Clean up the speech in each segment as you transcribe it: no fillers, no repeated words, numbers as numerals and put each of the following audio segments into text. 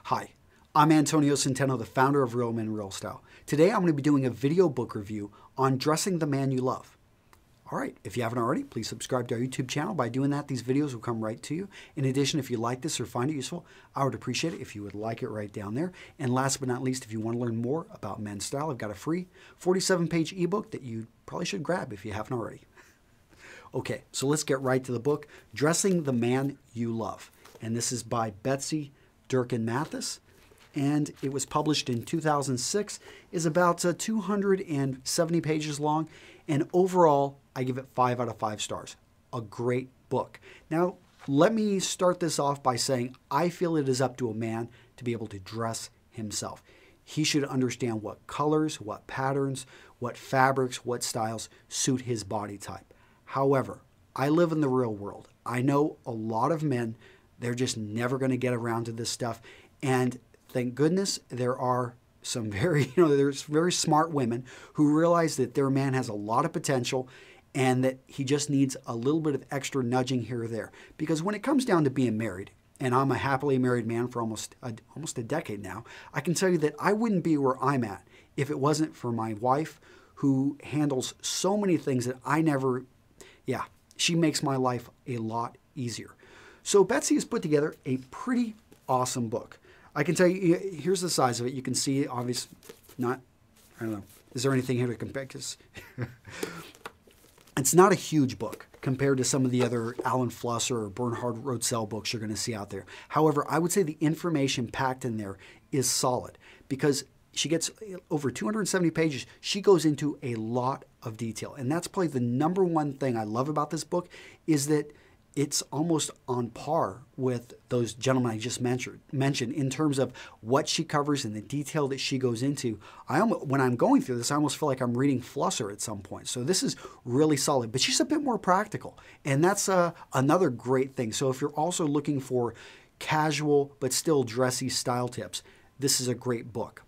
Hi, I'm Antonio Centeno, the founder of Real Men Real Style. Today I'm going to be doing a video book review on Dressing the Man You Love. All right, if you haven't already, please subscribe to our YouTube channel. By doing that, these videos will come right to you. In addition, if you like this or find it useful, I would appreciate it if you would like it right down there. And last but not least, if you want to learn more about men's style, I've got a free 47-page ebook that you probably should grab if you haven't already. Okay, so let's get right to the book, Dressing the Man You Love. And this is by Betsy Durkin Mathis, and it was published in 2006. Is about 270 pages long, and overall, I give it 5 out of 5 stars. A great book. Now, let me start this off by saying I feel it is up to a man to be able to dress himself. He should understand what colors, what patterns, what fabrics, what styles suit his body type. However, I live in the real world. I know a lot of men, they're just never going to get around to this stuff. And thank goodness there are some there's very smart women who realize that their man has a lot of potential and that he just needs a little bit of extra nudging here or there. Because when it comes down to being married, and I'm a happily married man for almost a decade now, I can tell you that I wouldn't be where I'm at if it wasn't for my wife, who handles so many things that I never, she makes my life a lot easier. So Betsy has put together a pretty awesome book. I can tell you, here's the size of it. You can see, obviously, I don't know, is there anything here to compare? It's not a huge book compared to some of the other Alan Flusser or Bernhard Rosell books you're going to see out there. However, I would say the information packed in there is solid because she gets over 270 pages. She goes into a lot of detail. And that's probably the number one thing I love about this book is that it's almost on par with those gentlemen I just mentioned in terms of what she covers and the detail that she goes into. When I'm going through this, I almost feel like I'm reading Flusser at some point. So this is really solid, but she's a bit more practical. And that's another great thing. So if you're also looking for casual but still dressy style tips, this is a great book.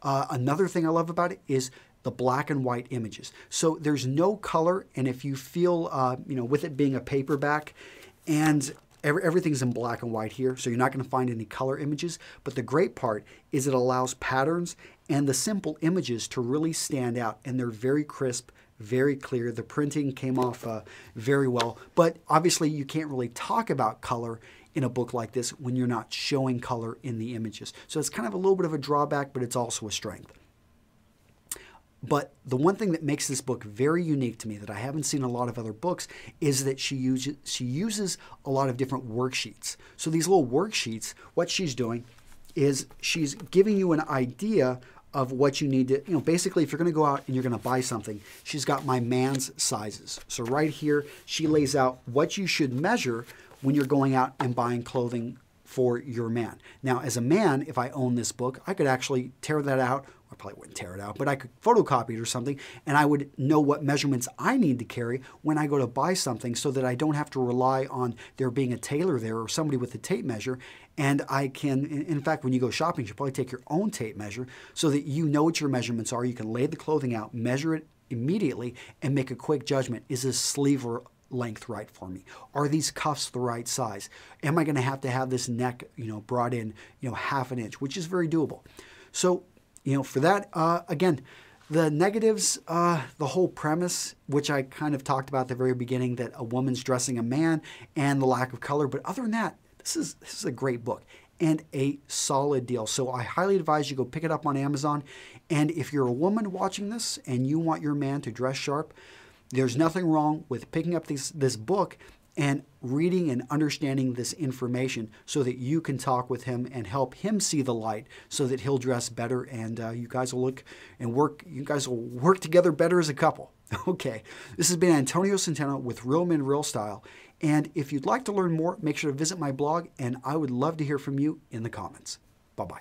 Another thing I love about it is the black and white images. So there's no color, and if you feel, with it being a paperback, and everything's in black and white here, so you're not going to find any color images. But the great part is it allows patterns and the simple images to really stand out, and they're very crisp, very clear. The printing came off very well, but obviously you can't really talk about color in a book like this when you're not showing color in the images. So it's kind of a little bit of a drawback, but it's also a strength. But the one thing that makes this book very unique to me that I haven't seen in a lot of other books is that she uses a lot of different worksheets. So these little worksheets, what she's doing is she's giving you an idea of what you need to, basically if you're going to go out and you're going to buy something, she's got my man's sizes. So right here, she lays out what you should measure when you're going out and buying clothing for your man. Now, as a man, if I own this book, I could actually tear that out. I probably wouldn't tear it out, but I could photocopy it or something, and I would know what measurements I need to carry when I go to buy something so that I don't have to rely on there being a tailor there or somebody with a tape measure. And I can, in fact, when you go shopping, you should probably take your own tape measure so that you know what your measurements are. You can lay the clothing out, measure it immediately, and make a quick judgment. Is this sleeve or length right for me? Are these cuffs the right size? Am I going to have this neck, brought in, half an inch, which is very doable. So, for that, again, the negatives, the whole premise, which I kind of talked about at the very beginning, that a woman's dressing a man and the lack of color. But other than that, this is a great book and a solid deal. So I highly advise you go pick it up on Amazon. And if you're a woman watching this and you want your man to dress sharp, there's nothing wrong with picking up this book and reading and understanding this information so that you can talk with him and help him see the light so that he'll dress better and you guys will work together better as a couple. Okay, this has been Antonio Centeno with Real Men Real Style. And if you'd like to learn more, make sure to visit my blog, and I would love to hear from you in the comments. Bye-bye.